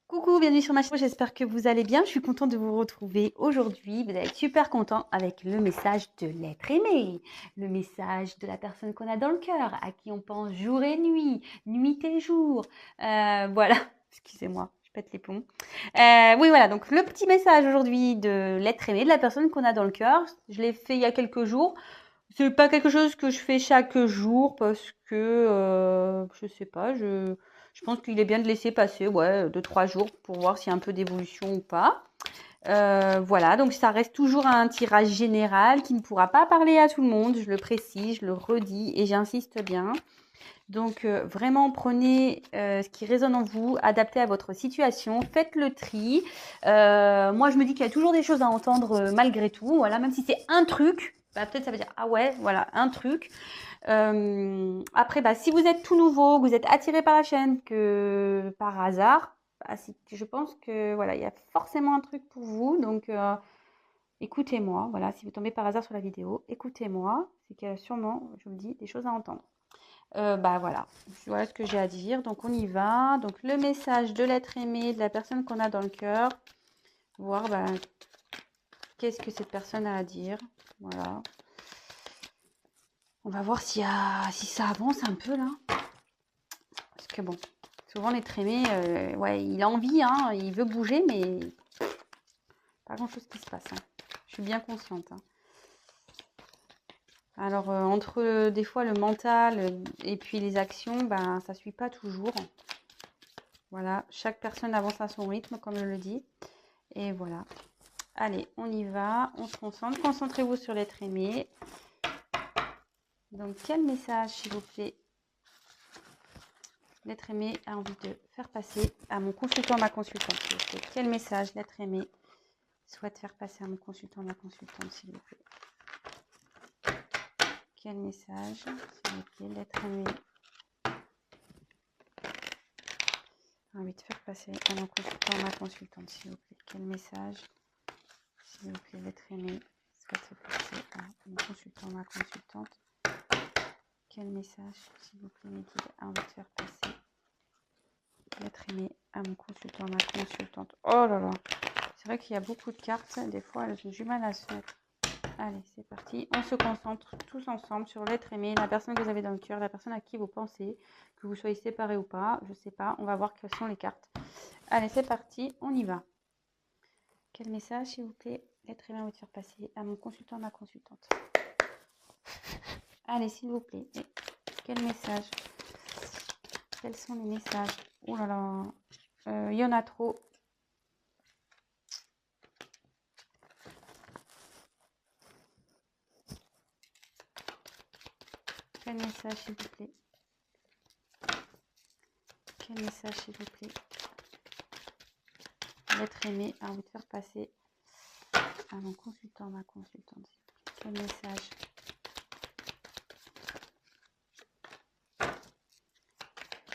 Coucou, bienvenue sur ma chaîne, j'espère que vous allez bien. Je suis contente de vous retrouver aujourd'hui. Vous allez être super content avec le message de l'être aimé, le message de la personne qu'on a dans le cœur, à qui on pense jour et nuit, nuit et jour. Voilà, excusez-moi, je pète les plombs. Oui, voilà, donc le petit message aujourd'hui de l'être aimé, de la personne qu'on a dans le cœur. Je l'ai fait il y a quelques jours. C'est pas quelque chose que je fais chaque jour parce que je sais pas, je pense qu'il est bien de laisser passer, ouais, 2-3 jours pour voir s'il y a un peu d'évolution ou pas. Voilà, donc ça reste toujours un tirage général qui ne pourra pas parler à tout le monde. Je le précise, je le redis et j'insiste bien. Donc vraiment prenez ce qui résonne en vous, adaptez à votre situation, faites le tri. Moi je me dis qu'il y a toujours des choses à entendre malgré tout. Voilà, même si c'est un truc, bah, peut-être ça veut dire ah ouais, voilà, un truc. Après, bah, si vous êtes tout nouveau, que vous êtes attiré par la chaîne, que par hasard, bah, je pense que voilà, il y a forcément un truc pour vous. Donc écoutez-moi. Voilà, si vous tombez par hasard sur la vidéo, écoutez-moi. C'est qu'il y a sûrement, je vous le dis, des choses à entendre. Bah voilà, voilà ce que j'ai à dire. Donc on y va. Donc le message de l'être aimé, de la personne qu'on a dans le cœur. Voir bah, qu'est-ce que cette personne a à dire. Voilà. On va voir si ça avance un peu là. Parce que bon, souvent l'être aimé, ouais, il a envie, hein, il veut bouger, mais pas grand-chose qui se passe. Hein. Je suis bien consciente. Hein. Alors, entre des fois le mental et puis les actions, ben, ça ne suit pas toujours. Voilà, chaque personne avance à son rythme, comme je le dis. Et voilà. Allez, on y va, on se concentre. Concentrez-vous sur l'être aimé. Donc, quel message, s'il vous plaît, l'être aimé a envie de faire passer à mon consultant, ma consultante, s'il vous plaît. Quel message l'être aimé souhaite faire passer à mon consultant, ma consultante, s'il vous plaît. Quel message, s'il vous plaît, l'être aimé a envie de faire passer à mon consultant, ma consultante, s'il vous plaît. Quel message, s'il vous plaît, l'être aimé souhaite faire passer à mon consultant, ma consultante. Quel message, s'il vous plaît, Médide, a envie de faire passer l'être aimé à mon consultant, ma consultante. Oh là là, c'est vrai qu'il y a beaucoup de cartes. Des fois, elles ont du mal à se mettre. Allez, c'est parti. On se concentre tous ensemble sur l'être aimé, la personne que vous avez dans le cœur, la personne à qui vous pensez, que vous soyez séparés ou pas. Je ne sais pas. On va voir quelles sont les cartes. Allez, c'est parti. On y va. Quel message, s'il vous plaît, l'être aimé a envie de faire passer à mon consultant, ma consultante. Allez, s'il vous plaît. Et quel message? Quels sont les messages? Oh là là. Il y en a trop. Quel message, s'il vous plaît? Quel message, s'il vous plaît? L'être aimé a envie de faire passer à mon consultant, ma consultante. Quel message?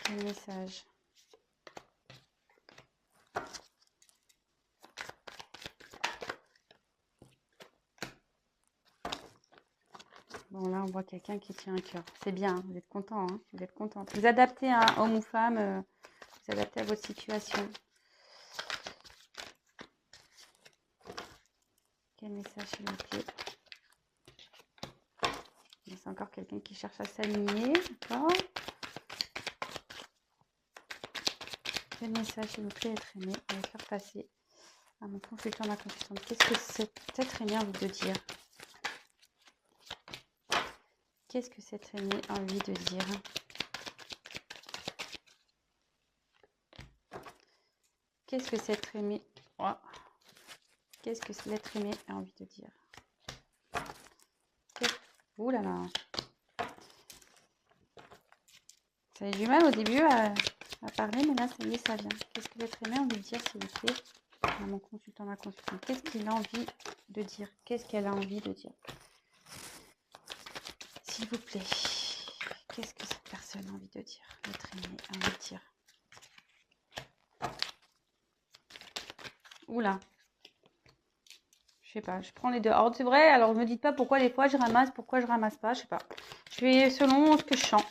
Quel message? Bon, là, on voit quelqu'un qui tient un cœur. C'est bien, vous êtes content, hein, vous êtes contente. Vous adaptez à homme ou femme, vous adaptez à votre situation. Quel message, s'il vous plaît? C'est encore quelqu'un qui cherche à s'aligner, d'accord? Quel message, s'il vous plaît, être aimé, on va faire passer à mon consultant, ma consultante. Qu'est-ce que cet être aimé a envie de dire? Qu'est-ce que cet aimé a envie de dire? Qu'est-ce que cet être aimé... Oh. Qu'est-ce que l'être aimé a envie de dire? Ouh là là. Ça a eu du mal au début à parler, mais là, ça y est, ça vient. Qu'est-ce que l'être aimé a envie de dire, s'il vous plaît, à mon consultant, ma consultante? Qu'est-ce qu'il a envie de dire? Qu'est-ce qu'elle a envie de dire? S'il vous plaît, qu'est-ce que cette personne a envie de dire? L'être aimé a envie de dire. Oula. Je sais pas, je prends les deux. Alors, c'est vrai, alors ne me dites pas pourquoi des fois je ramasse, pourquoi je ramasse pas, je sais pas. Je fais selon ce que je sens.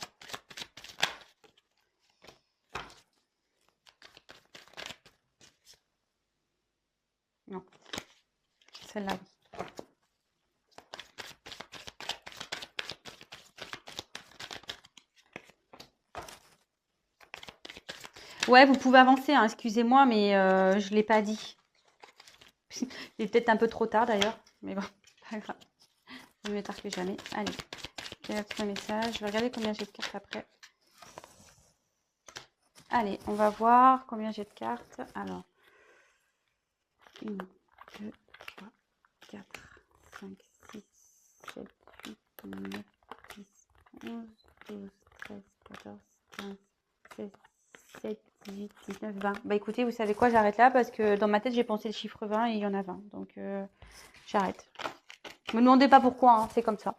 Non, celle-là, oui. Ouais, vous pouvez avancer, hein, excusez-moi, mais je ne l'ai pas dit. Il est peut-être un peu trop tard d'ailleurs, mais bon, pas grave. Mieux tard que jamais. Allez, quel est votre message? Je vais regarder combien j'ai de cartes après. Allez, on va voir combien j'ai de cartes. Alors, 1, 2, 3, 4, 5, 6, 7, 8, 9, 10, 11, 12, 13, 14, 15, 16, 17, 18, 19, 20. Bah écoutez, vous savez quoi, j'arrête là parce que dans ma tête, j'ai pensé le chiffre 20 et il y en a 20. Donc, j'arrête. Me demandez pas pourquoi, hein, c'est comme ça.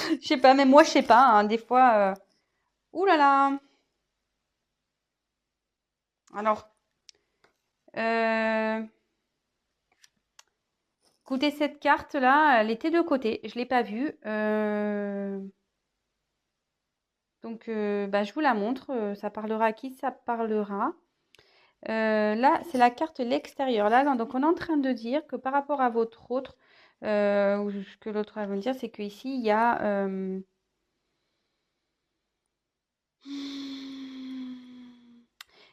Je sais pas, même moi, je sais pas. Hein, des fois... Ouh là là. Alors... Écoutez, cette carte-là, elle était de côté. Je ne l'ai pas vue. Donc, bah, je vous la montre. Ça parlera à qui ça parlera. Là, c'est la carte l'extérieur. Là, donc, on est en train de dire que par rapport à votre autre, ou ce que l'autre va me dire, c'est qu'ici, il y a...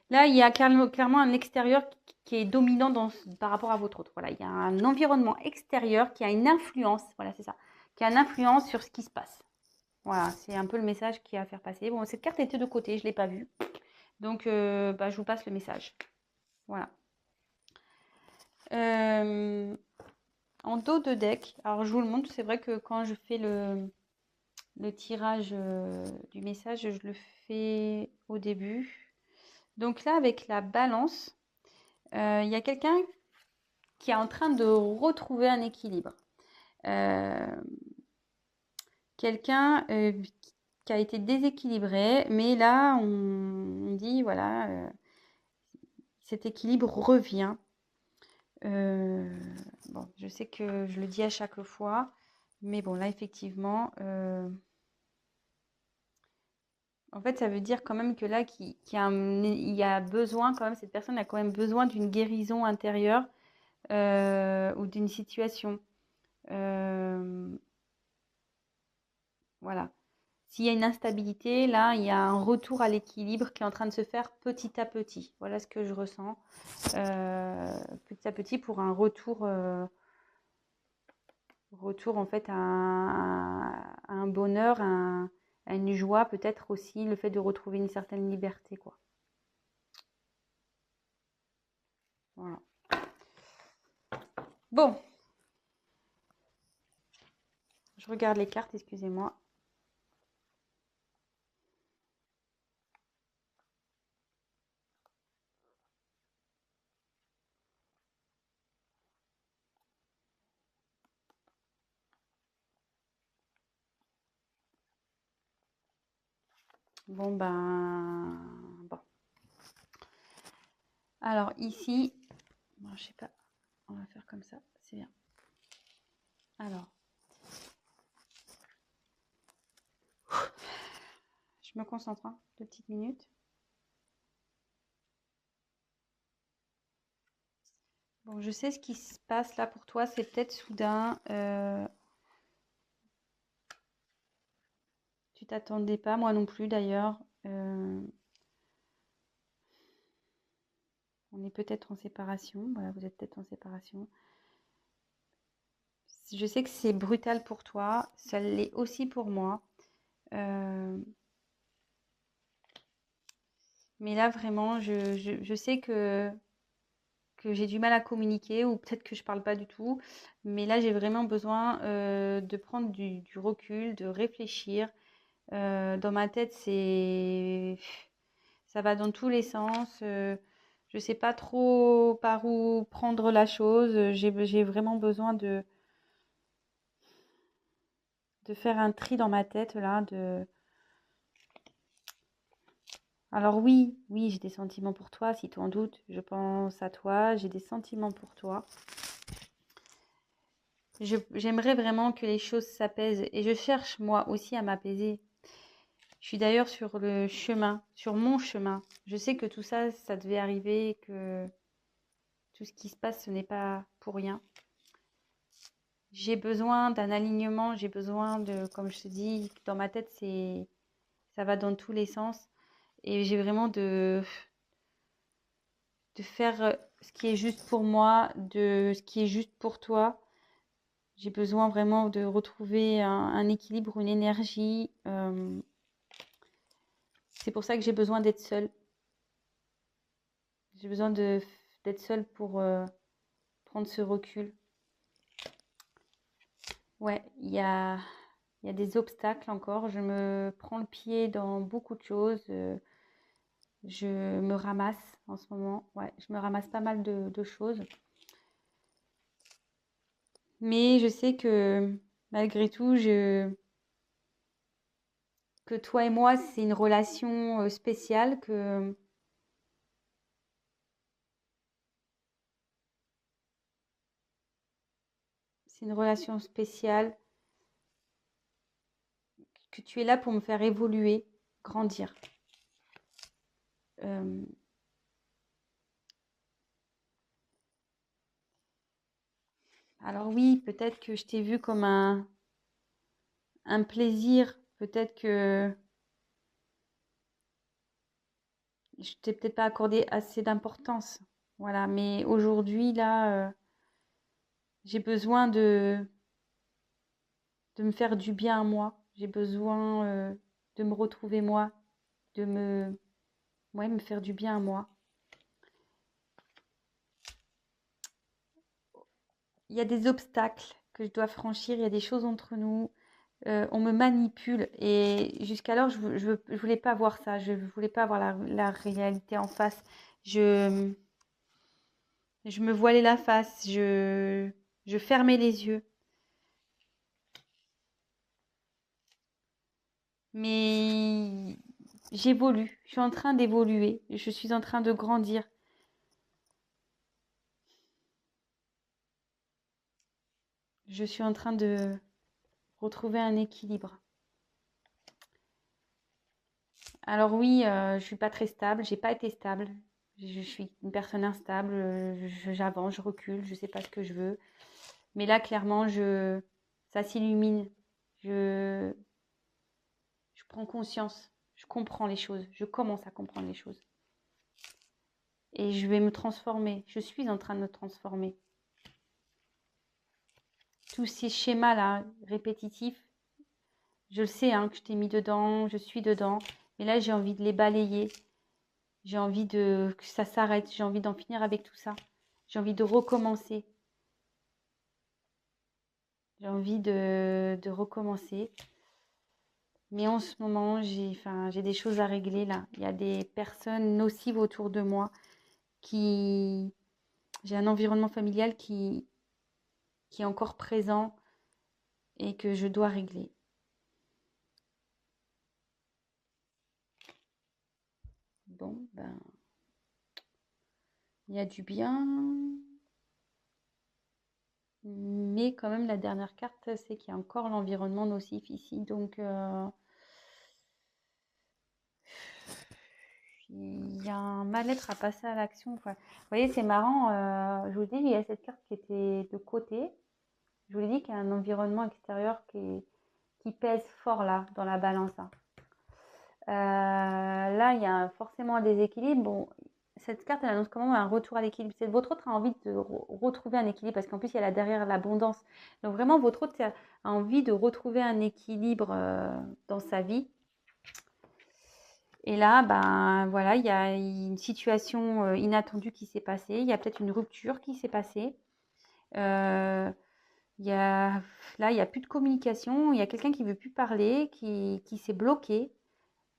Là, il y a clairement un extérieur qui est dominant par rapport à votre autre. Voilà, il y a un environnement extérieur qui a une influence. Voilà, c'est ça. Qui a une influence sur ce qui se passe. Voilà, c'est un peu le message qu'il y a à faire passer. Bon, cette carte était de côté, je ne l'ai pas vue. Donc, bah, je vous passe le message. Voilà. En dos de deck, alors je vous le montre, c'est vrai que quand je fais le tirage du message, je le fais au début. Donc là, avec la balance, il y a quelqu'un qui est en train de retrouver un équilibre. Quelqu'un qui a été déséquilibré, mais là, on dit, voilà, cet équilibre revient. Bon, je sais que je le dis à chaque fois, mais bon, là, effectivement, en fait, ça veut dire quand même que là, il y a besoin, quand même, cette personne a quand même besoin d'une guérison intérieure ou d'une situation. Voilà. S'il y a une instabilité, là, il y a un retour à l'équilibre qui est en train de se faire petit à petit. Voilà ce que je ressens. Petit à petit pour un retour, en fait à un bonheur, à une joie, peut-être aussi le fait de retrouver une certaine liberté, quoi. Voilà. Bon, je regarde les cartes, excusez-moi. Bon, ben... Bon. Alors, ici... Bon, je sais pas. On va faire comme ça. C'est bien. Alors... Je me concentre, hein, 2 petites minutes. Bon, je sais ce qui se passe là pour toi, c'est peut-être soudain. Tu t'attendais pas, moi non plus d'ailleurs. On est peut-être en séparation. Voilà, vous êtes peut-être en séparation. Je sais que c'est brutal pour toi, ça l'est aussi pour moi. Mais là, vraiment, je sais que j'ai du mal à communiquer ou peut-être que je parle pas du tout. Mais là, j'ai vraiment besoin de prendre du recul, de réfléchir. Dans ma tête, ça va dans tous les sens. Je sais pas trop par où prendre la chose. J'ai vraiment besoin de faire un tri dans ma tête là. Alors oui, j'ai des sentiments pour toi, si tu en doutes. Je pense à toi, j'ai des sentiments pour toi. J'aimerais vraiment que les choses s'apaisent et je cherche moi aussi à m'apaiser. Je suis d'ailleurs sur le chemin, sur mon chemin. Je sais que tout ça, ça devait arriver, que Tout ce qui se passe, ce n'est pas pour rien. J'ai besoin d'un alignement, j'ai besoin de, comme je te dis, dans ma tête, ça va dans tous les sens. Et j'ai vraiment de faire ce qui est juste pour moi, de ce qui est juste pour toi. J'ai besoin vraiment de retrouver un équilibre, une énergie. C'est pour ça que j'ai besoin d'être seule. J'ai besoin d'être seule pour prendre ce recul. Ouais, il y a des obstacles encore. Je me prends le pied dans beaucoup de choses. Je me ramasse en ce moment. Ouais, je me ramasse pas mal de choses. Mais je sais que malgré tout, que toi et moi, c'est une relation spéciale, que c'est une relation spéciale, que tu es là pour me faire évoluer, grandir. Euh, alors oui, peut-être que je t'ai vu comme un plaisir, peut-être que je t'ai peut-être pas accordé assez d'importance. Voilà, mais aujourd'hui, là, j'ai besoin de me faire du bien à moi. J'ai besoin de me retrouver moi, de ouais, me faire du bien à moi. Il y a des obstacles que je dois franchir, il y a des choses entre nous. On me manipule et jusqu'alors, je voulais pas voir ça. Je voulais pas voir la réalité en face. Je, je me voilais la face. Je fermais les yeux. Mais j'évolue. Je suis en train d'évoluer. Je suis en train de grandir. Je suis en train de retrouver un équilibre. Alors oui, je suis pas très stable, j'ai pas été stable. Je suis une personne instable, j'avance, je recule, je sais pas ce que je veux. Mais là, clairement, ça s'illumine. Je, je prends conscience, je comprends les choses, je commence à comprendre les choses. Et je vais me transformer. Je suis en train de me transformer. Tous ces schémas-là, répétitifs, je le sais hein, que je t'ai mis dedans, je suis dedans. Mais là, j'ai envie de les balayer. J'ai envie que ça s'arrête. J'ai envie d'en finir avec tout ça. J'ai envie de recommencer. J'ai envie de recommencer. Mais en ce moment, j'ai des choses à régler là. Il y a des personnes nocives autour de moi qui... J'ai un environnement familial qui est encore présent et que je dois régler. Bon, ben, il y a du bien. Mais quand même, la dernière carte, c'est qu'il y a encore l'environnement nocif ici. Donc, il y a un mal-être à passer à l'action, quoi. Vous voyez, c'est marrant. Je vous dis, il y a cette carte qui était de côté. Je vous l'ai dit qu'il y a un environnement extérieur qui pèse fort là, dans la balance. Là, là il y a forcément un déséquilibre. Bon, cette carte, elle annonce quand même un retour à l'équilibre. C'est votre autre a envie de retrouver un équilibre parce qu'en plus, il y a là derrière l'abondance. Donc vraiment, votre autre a envie de retrouver un équilibre dans sa vie. Et là, ben voilà, il y a une situation inattendue qui s'est passée. Il y a peut-être une rupture qui s'est passée. Euh, là, il n'y a plus de communication. Il y a quelqu'un qui ne veut plus parler, qui s'est bloqué.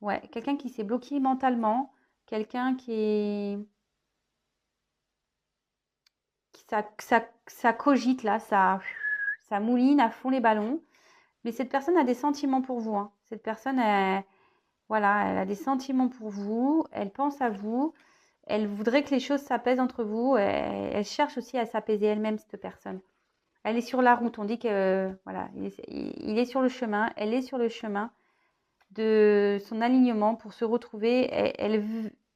Ouais, quelqu'un qui s'est bloqué mentalement. Quelqu'un ça cogite là, ça mouline à fond les ballons. Mais cette personne a des sentiments pour vous. Hein. Cette personne, voilà, elle a des sentiments pour vous. Elle pense à vous. Elle voudrait que les choses s'apaisent entre vous. Elle cherche aussi à s'apaiser elle-même, cette personne. Elle est sur la route. On dit que voilà, il est sur le chemin. Elle est sur le chemin de son alignement pour se retrouver.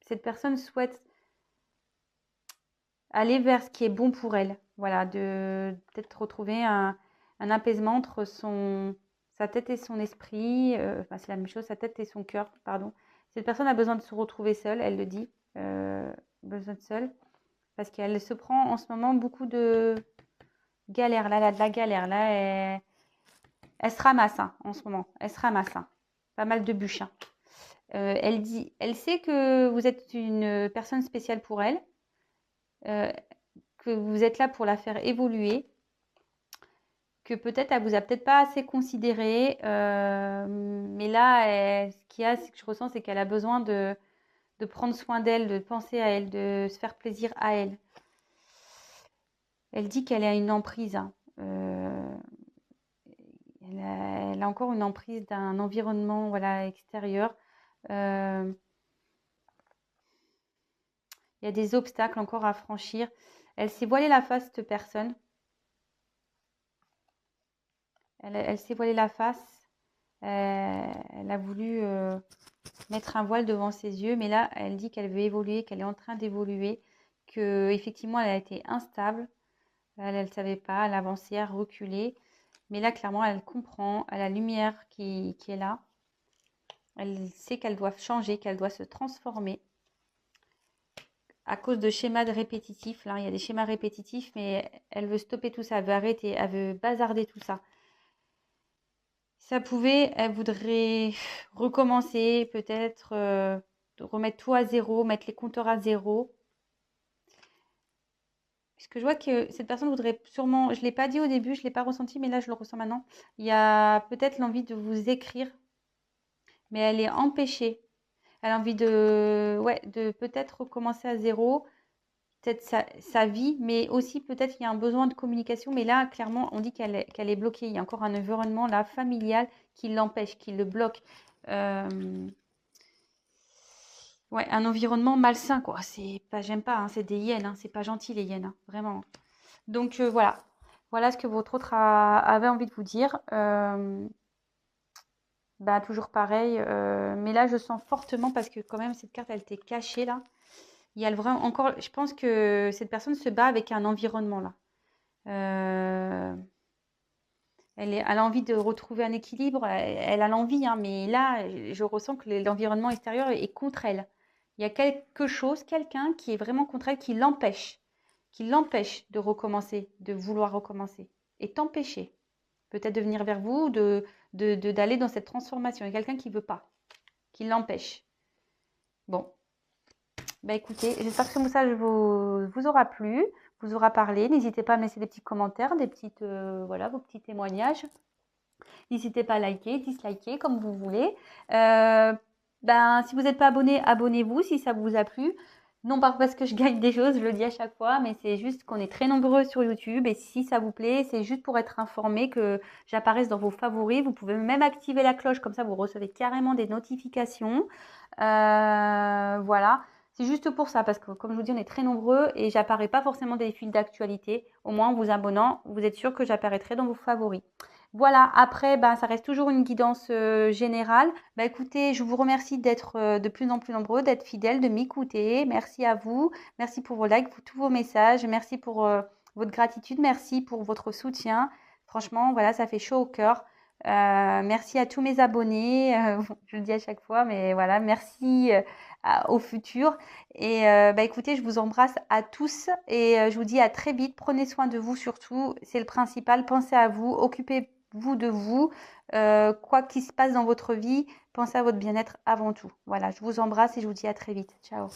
Cette personne souhaite aller vers ce qui est bon pour elle. Voilà, de peut-être retrouver un apaisement entre sa tête et son esprit. Enfin, c'est la même chose, sa tête et son cœur, pardon. Cette personne a besoin de se retrouver seule, elle le dit. Besoin de seule. Parce qu'elle se prend en ce moment beaucoup de galère. Là, elle a de la galère. Là, elle se ramasse hein, en ce moment. Elle se ramasse. Hein. Pas mal de bûches. Hein. Elle sait que vous êtes une personne spéciale pour elle. Que vous êtes là pour la faire évoluer, que peut-être elle vous a peut-être pas assez considéré, mais là, ce qu'il y a, c'est que je ressens, c'est qu'elle a besoin de prendre soin d'elle, de penser à elle, de se faire plaisir à elle. Elle dit qu'elle a une emprise. Hein. Elle a encore une emprise d'un environnement voilà, extérieur. Il y a des obstacles encore à franchir. Elle s'est voilée la face, cette personne. Elle s'est voilée la face. Elle a voulu mettre un voile devant ses yeux, mais là, elle dit qu'elle veut évoluer, qu'elle est en train d'évoluer, que effectivement, elle a été instable. Elle ne savait pas, elle avançait, elle reculait. Mais là, clairement, elle comprend, elle a la lumière qui est là. Elle sait qu'elle doit changer, qu'elle doit se transformer. À cause de schémas répétitifs, là, il y a des schémas répétitifs, mais elle veut stopper tout ça, elle veut arrêter, elle veut bazarder tout ça. Ça pouvait, elle voudrait recommencer, peut-être remettre tout à zéro, mettre les compteurs à zéro. Parce que je vois que cette personne voudrait sûrement, je ne l'ai pas dit au début, je ne l'ai pas ressenti, mais là je le ressens maintenant. Il y a peut-être l'envie de vous écrire, mais elle est empêchée. Elle a envie de peut-être recommencer à zéro, peut-être sa vie, mais aussi peut-être il y a un besoin de communication. Mais là, clairement, on dit qu'elle est bloquée. Il y a encore un environnement là familial qui l'empêche, qui le bloque. Ouais, un environnement malsain, quoi. C'est pas, j'aime pas, hein, c'est des hyènes, hein, c'est pas gentil les hyènes, hein, vraiment. Donc voilà, voilà ce que votre autre avait envie de vous dire. Bah toujours pareil, mais là je sens fortement parce que quand même cette carte elle était cachée là. Il y a le vrai encore, je pense que cette personne se bat avec un environnement là. Elle a envie de retrouver un équilibre, elle a l'envie, hein, mais là je ressens que l'environnement extérieur est contre elle. Il y a quelque chose, quelqu'un qui est vraiment contre elle, qui l'empêche de recommencer, de vouloir recommencer, et t'empêcher peut-être de venir vers vous, d'aller dans cette transformation. Il y a quelqu'un qui ne veut pas, qui l'empêche. Bon, bah écoutez, j'espère que ce message vous aura plu, vous aura parlé. N'hésitez pas à me laisser des petits commentaires, des petites, voilà, vos petits témoignages. N'hésitez pas à liker, disliker, comme vous voulez. Si vous n'êtes pas abonné, abonnez-vous si ça vous a plu. Non pas parce que je gagne des choses, je le dis à chaque fois, mais c'est juste qu'on est très nombreux sur YouTube et si ça vous plaît, c'est juste pour être informé que j'apparaisse dans vos favoris. Vous pouvez même activer la cloche, comme ça vous recevez carrément des notifications. Voilà, c'est juste pour ça, parce que comme je vous dis, on est très nombreux et j'apparais pas forcément des fils d'actualité. Au moins, en vous abonnant, vous êtes sûr que j'apparaîtrai dans vos favoris. Voilà, après, ça reste toujours une guidance générale. Écoutez, je vous remercie d'être de plus en plus nombreux, d'être fidèles, de m'écouter. Merci à vous. Merci pour vos likes, pour tous vos messages. Merci pour votre gratitude. Merci pour votre soutien. Franchement, voilà, ça fait chaud au cœur. Merci à tous mes abonnés. Je le dis à chaque fois, mais voilà, merci au futur. Et écoutez, je vous embrasse à tous et je vous dis à très vite. Prenez soin de vous surtout, c'est le principal. Pensez à vous, occupez-vous de vous. Quoi qu'il se passe dans votre vie, pensez à votre bien-être avant tout. Voilà, je vous embrasse et je vous dis à très vite. Ciao.